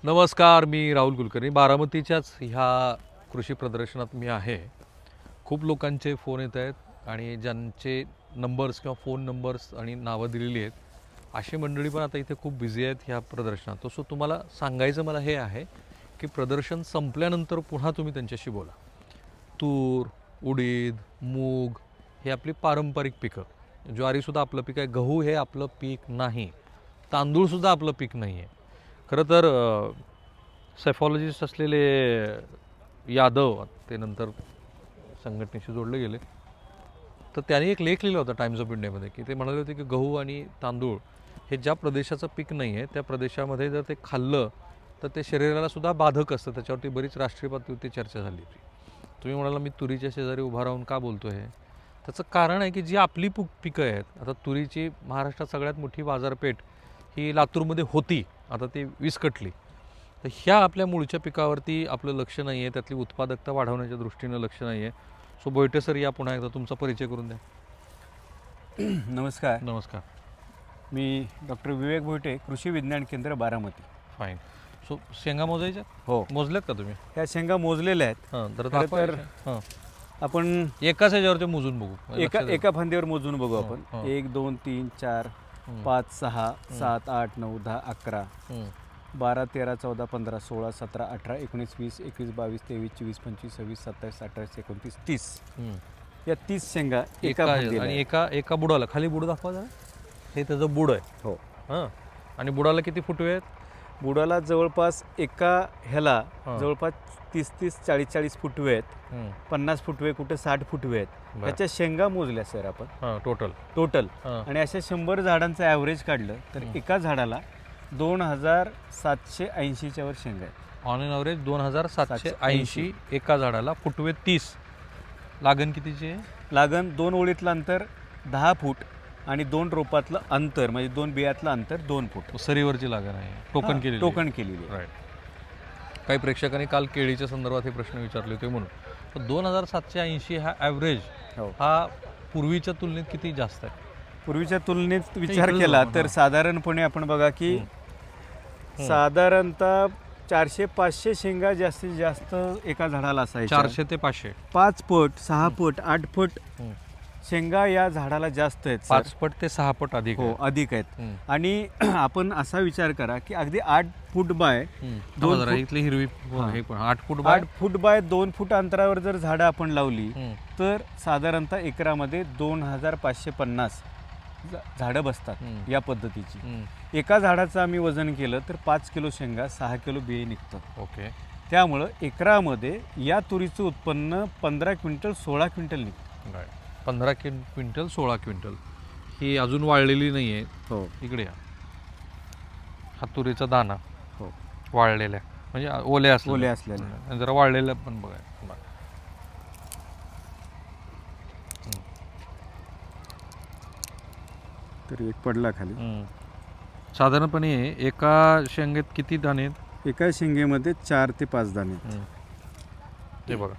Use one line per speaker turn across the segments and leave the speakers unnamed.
नमस्कार, मी राहुल कुलकर्णी. बारामतीच्याच ह्या कृषी प्रदर्शनात मी आहे. खूप लोकांचे फोन येत आहेत आणि ज्यांचे नंबर्स किंवा फोन नंबर्स आणि नावं दिलेली आहेत, अशी मंडळी पण आता इथे खूप बिझी आहेत ह्या प्रदर्शनात. सो तुम्हाला सांगायचं मला हे आहे की प्रदर्शन संपल्यानंतर पुन्हा तुम्ही त्यांच्याशी बोला. तूर, उडीद, मूग हे आपली पारंपरिक पिकं. ज्वारीसुद्धा आपलं पीक आहे. गहू हे आपलं पीक नाही. तांदूळसुद्धा आपलं पीक नाही आहे. खरं तर सेफॉलॉजिस्ट असलेले यादव ते नंतर संघटनेशी जोडले गेले. तर त्यांनी एक लेख लिहिला होता टाइम्स ऑफ इंडियामध्ये की ते म्हणाले होते की गहू आणि तांदूळ हे ज्या प्रदेशाचं पीक नाही आहे त्या प्रदेशामध्ये जर ते खाल्लं तर ते शरीराला सुद्धा बाधक असतं. त्याच्यावरती बरीच राष्ट्रीय पातळीवरती चर्चा झाली होती. तुम्ही म्हणाला मी तुरीच्या शेजारी उभा राहून का बोलतो आहे, त्याचं कारण आहे की जी आपली पिकं आहेत, आता तुरीची महाराष्ट्रात सगळ्यात मोठी बाजारपेठ ही लातूरमध्ये होती, आता ती विस्कटली. तर ह्या आपल्या मूळच्या पिकावरती आपलं लक्ष नाही आहे, त्यातली उत्पादकता वाढवण्याच्या दृष्टीनं लक्ष नाही आहे. सो भोयटे सर या पुन्हा एकदा तुमचा परिचय करून द्या.
नमस्कार.
नमस्कार.
मी डॉक्टर विवेक भोयटे, कृषी विज्ञान केंद्र बारामती.
फाईन. सो शेंगा मोजायच्या?
हो,
मोजल्यात का तुम्ही?
ह्या शेंगा मोजलेल्या आहेत.
हां, तर
खरं तर
हां,
आपण
एकाच ह्याच्यावरती मोजून बघू.
एका फांदीवर मोजून बघू
हो,
आपण.
हो.
1 2 3 4 5 6 7 8 9 10 11 12 13 14 15 16 17 18 19 20 21 22 23 24 25 26 27 28 29 30 या 30 शेंगा एका फांदीला
आणि
आहेत.
एका बुडाला खाली बुड दाखवा जरा. हे त्याचं बुड आहे.
हो,
हां, आणि बुडाला किती फुटवे आहेत?
बुडाला जवळपास एका ह्याला
हां.
जवळपास 30 40 फुटवे आहेत. 50 फुटवे, कुठे 60 फुटवे आहेत.
बरं.
ह्याच्या शेंगा मोजल्या सर आपण
हां, टोटल. हां.
आणि अशा 100 झाडांचं ॲव्हरेज काढलं तर एका झाडाला 2780च्या वर शेंगा आहेत.
ऑन एन ॲव्हरेज 2780 एका झाडाला. फुटवे 30. लागण कितीची आहे?
लागण 2 ओळीतलं अंतर 10 फूट आणि 2 रोपातलं अंतर म्हणजे 2 बियातलं अंतर 2 फूट.
सरीवरची लागण आहे. टोकन केलेली.
टोकन केलेली आहे.
राईट. काही प्रेक्षकांनी काल केळीच्या संदर्भात हे प्रश्न विचारले होते म्हणून. तर 2780 हा ॲव्हरेज
हो.
हा पूर्वीच्या तुलनेत किती जास्त आहे?
पूर्वीच्या तुलनेत विचार
इकडे
केला
जाऊ.
तर साधारणपणे आपण बघा की साधारणतः 400-500 शेंगा जास्तीत जास्त एका झाडाला असायच्या.
400 ते 500.
5 फूट 6 फूट 8 फूट शेंगा या झाडाला जास्त आहेत सर.
5 पट ते 6 पट अधिक
हो,
आहे.
अधिक आहेत. आणि आपण असा विचार करा की अगदी 8 फूट बाय 2
जरा
फूट
इथली हिरवी हे पण 8 फूट
8 फूट बाय 2 फूट अंतरावर जर झाडं आपण लावली तर साधारणतः एकरामध्ये 2550 झाडं बसतात या पद्धतीची. एका झाडाचं आम्ही वजन केलं तर 5 किलो शेंगा 6 किलो बिये निघतात.
ओके.
त्यामुळं एकरामध्ये या तुरीचं उत्पन्न 15 क्विंटल 16 क्विंटल निघतं.
15 क्विंटल 16 क्विंटल. ही अजून वाळलेली नाही आहे.
हो,
इकडे या. हा तुरीचा दाना
हो,
वाळलेल्या म्हणजे ओल्या
असलेल्या.
जरा वाळलेल्या पण बघा.
तर एक पडला खाली.
साधारणपणे एका शेंगेत किती दाणे आहेत?
एका शेंगेमध्ये 4 ते 5 दाणे.
ते बघा.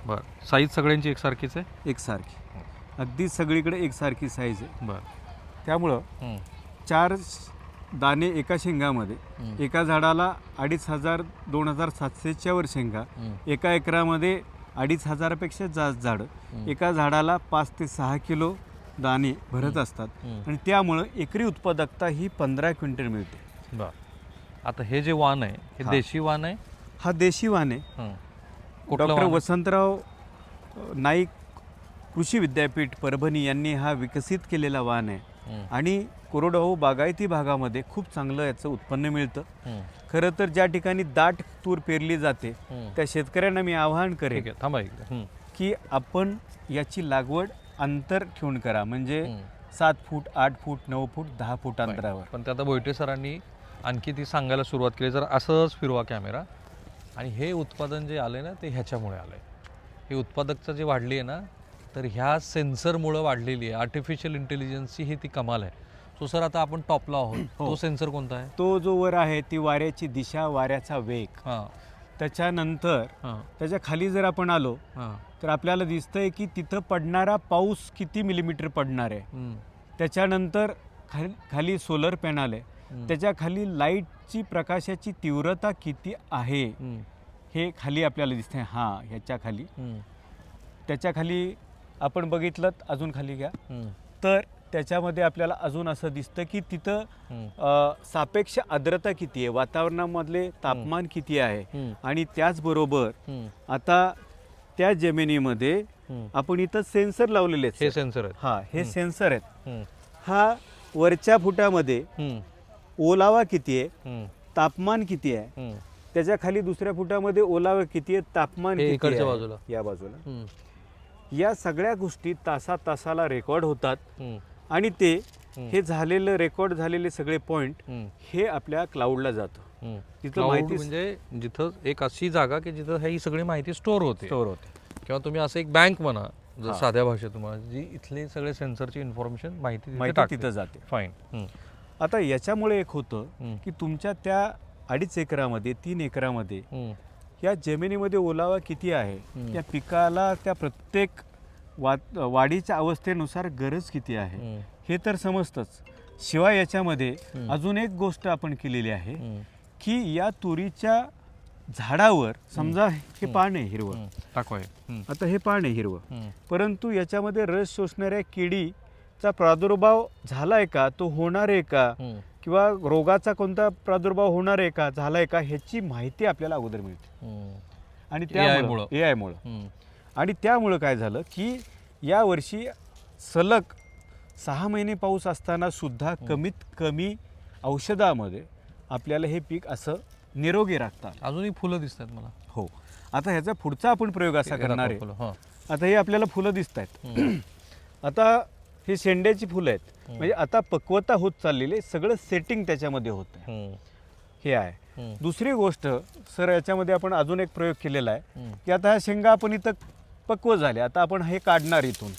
बरं, साईज सगळ्यांची एकसारखीच आहे?
एकसारखी, अगदी सगळीकडे एकसारखी साईज आहे.
बरं.
त्यामुळं 4 दाणे एका शेंगामध्ये एका झाडाला 2500 2700च्या वर शेंगा. एका एकरामध्ये 2500पेक्षा जास्त झाडं. एका झाडाला 5 ते 6 किलो दाणे भरत असतात आणि त्यामुळं एकरी उत्पादकता ही 15 क्विंटल मिळते.
बरं. आता हे जे वाण आहे हे देशी वाण आहे?
हा देशी वाण आहे. डॉक्टर वसंतराव नाईक कृषी विद्यापीठ परभणी यांनी हा विकसित केलेला वाण आहे आणि कोरडवाहू बागायती भागामध्ये खूप चांगलं याचं उत्पन्न मिळतं. खरं तर ज्या ठिकाणी दाट तूर पेरली जाते त्या शेतकऱ्यांना मी आवाहन करेन की आपण याची लागवड अंतर ठेवून करा, म्हणजे 7 फूट 8 फूट 9 फूट 10 फूट अंतरावर.
पण ते आता भोयटे सरांनी आणखी ती सांगायला सुरुवात केली. जर असंच फिरवा कॅमेरा. आणि हे उत्पादन जे आलं ना ते ह्याच्यामुळे आलं आहे. ही उत्पादकता जी वाढली आहे ना तर ह्या सेन्सरमुळं वाढलेली आहे. आर्टिफिशियल इंटेलिजन्सची ही ती कमाल आहे. सो सर आता आपण टॉपला आहोत. तो सेन्सर कोणता आहे?
तो जो वर आहे ती वाऱ्याची दिशा, वाऱ्याचा वेग. त्याच्यानंतर त्याच्या खाली जर आपण आलो तर आपल्याला दिसतंय की तिथं पडणारा पाऊस किती मिलीमीटर पडणार आहे. त्याच्यानंतर खाली सोलर पॅनल आहे. त्याच्या खाली लाईटची प्रकाशाची तीव्रता किती आहे हे खाली आपल्याला दिसते. हां, ह्याच्या खाली, त्याच्या खाली आपण बघितलं, अजून खाली घ्या, तर त्याच्यामध्ये आपल्याला अजून असं दिसतं की तिथं सापेक्ष आर्द्रता किती आहे, वातावरणामधले तापमान किती आहे. आणि त्याचबरोबर आता त्या जमिनीमध्ये आपण इथं सेन्सर लावलेले आहेत.
हे सेन्सर आहेत.
हा, हे सेन्सर आहेत. हा वरच्या फुटामध्ये ओलावा किती आहे, तापमान किती आहे, त्याच्या खाली दुसऱ्या फुटामध्ये ओलावा किती आहे, तापमान किती
इकडच्या
आहे,
बाजूला,
या बाजूला. या सगळ्या गोष्टी तासाला रेकॉर्ड होतात आणि ते हे झालेलं रेकॉर्ड झालेले सगळे पॉइंट हे आपल्या क्लाउडला जातं.
तिथं माहिती म्हणजे जिथं एक अशी जागा की जिथं ही सगळी माहिती स्टोअर होते किंवा तुम्ही असं एक बँक म्हणा जर साध्या भाषेत तुम्हाला, जी इथले सगळे सेन्सरची इन्फॉर्मेशन माहिती
तिथं जाते.
फाईन.
आता याच्यामुळे एक होतं की तुमच्या त्या 2.5 एकरामध्ये 3 एकरामध्ये या जमिनीमध्ये ओलावा किती आहे, या पिकाला त्या प्रत्येक वाढीच्या अवस्थेनुसार गरज किती आहे हे तर समजतंच. शिवाय याच्यामध्ये अजून एक गोष्ट आपण केलेली आहे की या तुरीच्या झाडावर समजा हे पान आहे हिरवं, आता हे पान आहे हिरवं, परंतु याच्यामध्ये रस शोषणाऱ्या किडीचा प्रादुर्भाव झालाय का, तो होणार आहे का, किंवा रोगाचा कोणता प्रादुर्भाव होणार आहे का, झालाय का, ह्याची माहिती आपल्याला अगोदर मिळते. आणि त्यामुळं AI आणि त्यामुळं काय झालं की या वर्षी सलग 6 महिने पाऊस असताना सुद्धा कमीत कमी औषधामध्ये आपल्याला हे पीक असं निरोगी राखतात.
अजूनही फुलं दिसतात मला.
हो, आता ह्याचा पुढचा आपण प्रयोग असा करणार आहे. आता हे आपल्याला फुलं दिसत आहेत. आता हे शेंड्याची फुलं आहेत, म्हणजे आता पक्वता होत चाललेली, सगळं सेटिंग त्याच्यामध्ये होतं. हे आहे. दुसरी गोष्ट सर, याच्यामध्ये आपण अजून एक प्रयोग केलेला आहे की आता ह्या शेंगा आपण इथं पक्व झाले, आता आपण हे काढणार इथून,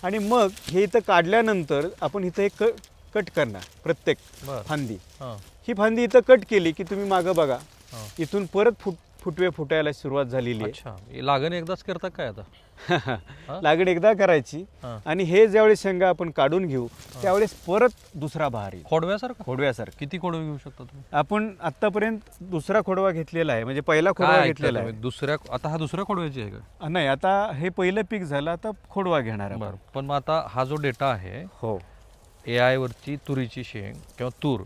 आणि मग हे इथं काढल्यानंतर आपण इथं एक कट करणार प्रत्येक फांदी. ही फांदी इथं कट केली की तुम्ही मागं बघा, इथून परत फुटवे फुटायला सुरुवात झालेली आहे.
लागण एकदाच करता काय आता?
लागण एकदा करायची आणि हे ज्यावेळेस शेंगा आपण काढून घेऊ त्यावेळेस परत दुसरा बहार येईल. खोडव्यासारखं.
किती खोडवे घेऊ शकता तुम्ही?
आपण आतापर्यंत दुसरा खोडवा घेतलेला आहे, म्हणजे पहिला खोडवा घेतलेला आहे.
आता हा दुसऱ्या खोडव्याची आहे का?
नाही, आता हे पहिलं पीक झालं, आता खोडवा घेणार.
पण मग आता हा जो डेटा आहे,
हो,
AI वरची तुरीची शेंग किंवा तूर,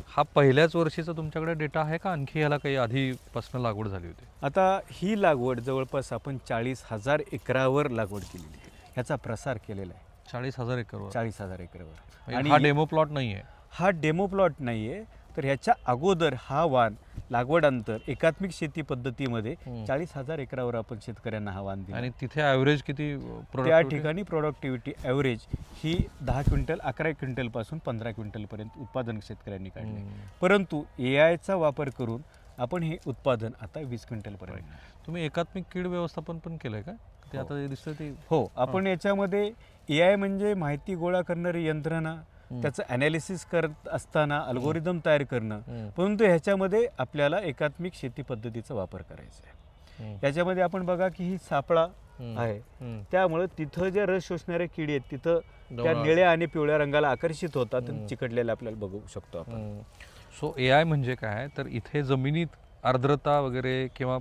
हा पहिल्याच वर्षीचा तुमच्याकडे डेटा आहे का आणखी याला काही आधीपासून लागवड झाली होती?
आता ही लागवड जवळपास आपण 40,000 एकरावर लागवड केलेली आहे. ह्याचा प्रसार केलेला आहे
40,000 एकरवर.
40,000 एकरावर.
आणि हा डेमो प्लॉट नाही आहे?
हा डेमो प्लॉट नाही आहे. तर ह्याच्या अगोदर हा वाण लागवड अंतर एकात्मिक शेती पद्धतीमध्ये 40,000 एकरावर आपण शेतकऱ्यांना हा वाण दिला.
आणि तिथे ॲव्हरेज किती?
त्या ठिकाणी प्रोडक्टिव्हिटी ॲव्हरेज ही 10 क्विंटल 11 क्विंटलपासून 15 क्विंटलपर्यंत उत्पादन शेतकऱ्यांनी काढले. परंतु AI चा वापर करून आपण हे उत्पादन आता 20 क्विंटलपर्यंत.
तुम्ही एकात्मिक कीड व्यवस्थापन पण केलंय का? ते आता दिसतं ते.
हो, आपण याच्यामध्ये AI म्हणजे माहिती गोळा करणारी यंत्रणा, त्याचं ॲनालिसिस करत असताना अल्गोरिदम तयार करणं, परंतु ह्याच्यामध्ये आपल्याला एकात्मिक शेती पद्धतीचा वापर करायचा आहे. याच्यामध्ये आपण बघा की ही सापळा आहे, त्यामुळे तिथं ज्या रस शोषणाऱ्या किडी आहेत तिथं त्या निळ्या आणि पिवळ्या रंगाला आकर्षित होतात आणि चिकटलेल्या आपल्याला बघू शकतो आपण.
सो AI म्हणजे काय, तर इथे जमिनीत आर्द्रता वगैरे किंवा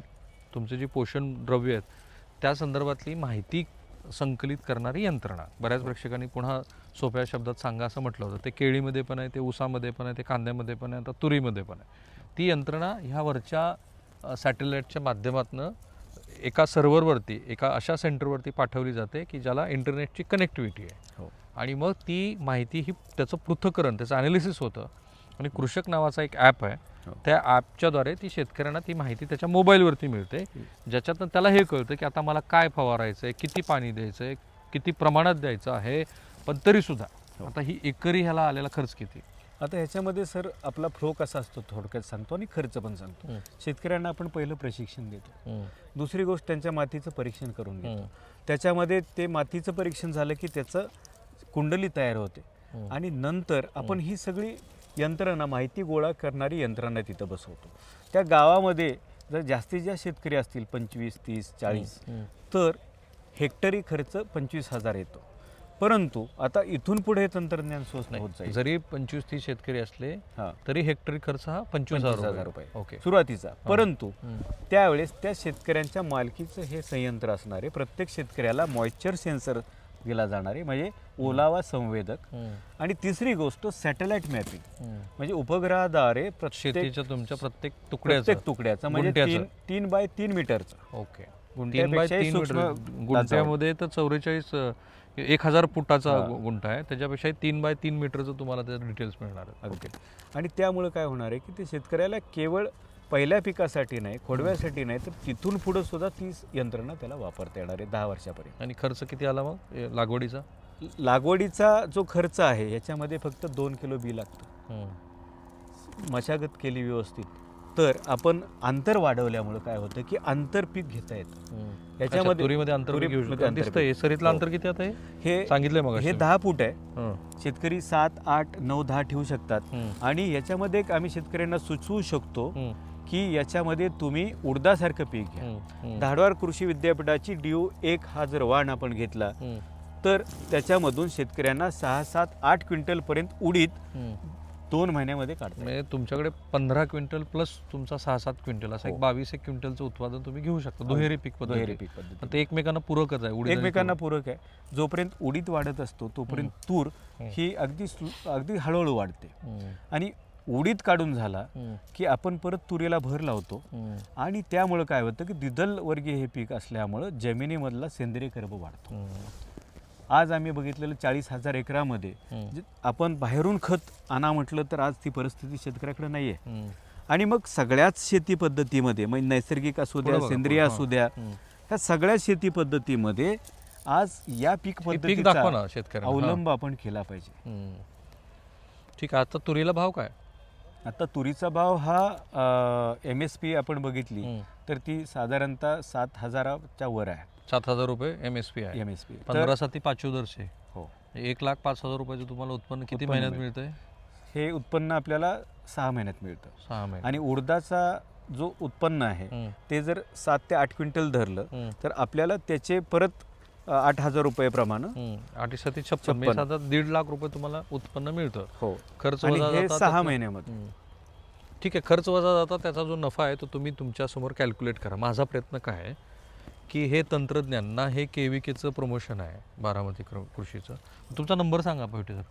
तुमचे जे पोषण द्रव्य आहेत त्या संदर्भातली माहिती संकलित करणारी यंत्रणा. बऱ्याच प्रेक्षकांनी पुन्हा सोप्या शब्दात सांगा असं म्हटलं होतं. ते केळीमध्ये पण आहे, ते ऊसामध्ये पण आहे, ते कांद्यामध्ये पण आहे, आता तुरीमध्ये पण आहे. ती यंत्रणा ह्या वरच्या सॅटेलाईटच्या माध्यमातून एका सर्व्हरवरती, एका अशा सेंटरवरती पाठवली जाते की ज्याला इंटरनेटची कनेक्टिव्हिटी आहे. आणि मग ती माहिती ही त्याचं पृथक्करण, त्याचं ॲनालिसिस होतं. आणि कृषक नावाचा एक ॲप आहे, त्या ॲपच्याद्वारे ती शेतकऱ्यांना ती माहिती त्याच्या मोबाईलवरती मिळते, ज्याच्यातून त्याला हे कळतं की आता मला काय फवारायचं आहे, किती पाणी द्यायचं आहे, किती प्रमाणात द्यायचं आहे. पण तरीसुद्धा आता ही एकरी ह्याला आलेला खर्च किती?
आता ह्याच्यामध्ये सर आपला फ्लो कसा असतो थोडक्यात सांगतो आणि खर्च पण सांगतो. शेतकऱ्यांना आपण पहिलं प्रशिक्षण देतो, दुसरी गोष्ट त्यांच्या मातीचं परीक्षण करून घेतो. त्याच्यामध्ये ते मातीचं परीक्षण झालं की त्याचं कुंडली तयार होते आणि नंतर आपण ही सगळी यंत्रणा, माहिती गोळा करणारी यंत्रणा तिथं बसवतो. त्या गावामध्ये जर जास्तीत जास्त शेतकरी असतील 25, 30, 40, तर हेक्टरी खर्च 25,000 येतो. परंतु आता इथून पुढे हे तंत्रज्ञान स्वस्त होत जाईल.
जरी 25-30 शेतकरी असले
हां,
तरी हेक्टरी खर्च हा 25,000
25,000
रुपये.
रुपये
ओके.
सुरुवातीचा. परंतु त्यावेळेस त्या शेतकऱ्यांच्या मालकीचं हे संयंत्र असणार आहे. प्रत्येक शेतकऱ्याला मॉइश्चर सेन्सर दिला जाणार आहे, म्हणजे ओलावा संवेदक. आणि तिसरी गोष्ट सॅटेलाइट मॅपिंग, म्हणजे उपग्रहाद्वारे
शेतीच्या तुमच्या प्रत्येक
तुकड्याचं म्हणजे 3 बाय 3 मीटरचं.
ओके. 3 बाय
गुंठ्यापेक्षाही
3 मीटर गुंठ्यामध्ये तर 44 1000 फुटाचा गुंठा आहे, त्याच्यापेक्षा 3 बाय 3 मीटरचं तुम्हाला त्याचे डिटेल्स मिळणार आहेत.
ओके. आणि त्यामुळे काय होणार आहे की ते शेतकऱ्याला केवळ पहिल्या पिकासाठी नाही, खोडव्यासाठी नाही, तर तिथून पुढे सुद्धा ती यंत्रणा त्याला वापरता येणार आहे 10 वर्षापर्यंत.
आणि खर्च किती आला मग लागवडीचा?
लागवडीचा जो खर्च आहे याच्यामध्ये फक्त 2 किलो बी लागतं. मशागत केली व्यवस्थित तर आपण अंतर वाढवल्यामुळे काय होतं की आंतरपीक घेता येतं. याच्यामध्ये
तुरीमध्ये अंतर घेऊ शकतो.
आंतरपीक.
दिसतंय सरीतलं अंतर किती आता
हे
सांगितलंय मग
हे 10 फूट आहे. शेतकरी 7, 8, 9, 10 ठेवू शकतात. आणि याच्यामध्ये एक आम्ही शेतकऱ्यांना सुचवू शकतो की याच्यामध्ये तुम्ही उडदासारखं पीक घ्या. धारवाड कृषी विद्यापीठाची DU-1 हा जर वाण आपण घेतला तर त्याच्यामधून शेतकऱ्यांना 6, 7, 8 क्विंटल पर्यंत उडीद 2 महिन्यामध्ये काढता.
म्हणजे तुमच्याकडे 15 क्विंटल प्लस तुमचा 6-7 क्विंटल असं एक 22-1 क्विंटलचं उत्पादन तुम्ही घेऊ शकता. दुहेरी पीक पद्धती. ते एकमेकांना पूरकच आहे. उडीद
एकमेकांना पूरक आहे. जोपर्यंत उडीद वाढत असतो तोपर्यंत तूर ही अगदी हळूहळू वाढते. आणि उडीद काढून झाला की आपण परत तुरीला भर लावतो. आणि त्यामुळं काय होतं की द्विदल वर्गीय हे पीक असल्यामुळं जमिनीमधला सेंद्रिय कर्ब वाढतो. आज आम्ही बघितलेलं 40,000 एकरामध्ये आपण बाहेरून खत आणा म्हटलं तर आज ती परिस्थिती शेतकऱ्याकडे नाही आहे. आणि मग सगळ्याच शेती पद्धतीमध्ये म्हणजे नैसर्गिक असू द्या, सेंद्रिय असू द्या, ह्या सगळ्या शेती पद्धतीमध्ये आज या पीक पद्धतीचा अवलंब आपण केला पाहिजे.
ठीक आहे. आता तुरीला भाव काय?
आता तुरीचा भाव हा MSP आपण बघितली तर ती साधारणतः 7,000च्या वर आहे.
7,000 रुपये MSP आहे.
MSP
15 पाचोदरशे.
हो.
1,05,000 रुपयाचं तुम्हाला उत्पन्न किती महिन्यात मिळतंय?
हे उत्पन्न आपल्याला 6 महिन्यात मिळतं.
6 महिने.
आणि उडदाचा जो उत्पन्न आहे ते जर 7 ते 8 क्विंटल धरलं तर आपल्याला त्याचे परत 8,000 रुपये प्रमाणे
8,756 1.5 लाख रुपये तुम्हाला उत्पन्न मिळतं.
हो.
खर्च
आणि
वजा
हे
जाता
6 महिन्यामध्ये.
ठीक आहे. खर्च वजा जाता त्याचा जो नफा आहे तो तुम्ही तुमच्यासमोर कॅल्क्युलेट करा. माझा प्रयत्न काय आहे की हे तंत्रज्ञान ना, हे KVKचं प्रमोशन आहे बारामती कृषीचं. तुमचा नंबर सांगा पैठे सर.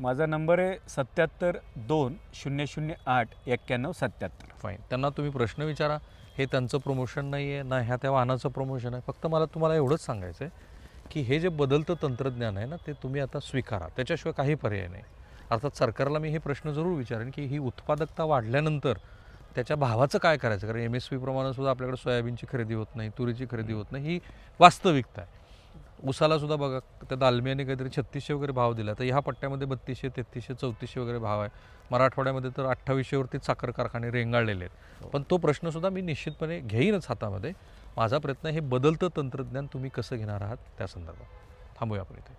माझा नंबर आहे 77-2-008-91-77.
फाईन. त्यांना तुम्ही प्रश्न विचारा. हे त्यांचं प्रमोशन नाही आहे ना, ह्या त्या वाहनाचं प्रमोशन आहे. फक्त मला तुम्हाला एवढंच सांगायचं आहे की हे जे बदलतं तंत्रज्ञान आहे ना, ते तुम्ही आता स्वीकारा. त्याच्याशिवाय काही पर्याय नाही. अर्थात सरकारला मी हे प्रश्न जरूर विचारेन की ही उत्पादकता वाढल्यानंतर त्याच्या भावाचं काय करायचं. कारण MSP प्रमाणे सुद्धा आपल्याकडे सोयाबीनची खरेदी होत नाही, तुरीची खरेदी होत नाही. ही वास्तविकता आहे. ऊसाला सुद्धा बघा, त्या दालमियाने काहीतरी 3600 वगैरे भाव दिला. तर ह्या पट्ट्यामध्ये 3200, 3300, 3400 वगैरे भाव आहे. मराठवाड्यामध्ये तर 2800वरतीच साखर कारखाने रेंगाळलेले आहेत. पण तो प्रश्नसुद्धा मी निश्चितपणे घेईनच हातामध्ये. माझा प्रयत्न हे बदलतं तंत्रज्ञान तुम्ही कसं घेणार आहात त्या संदर्भात. थांबूया आपण इथे.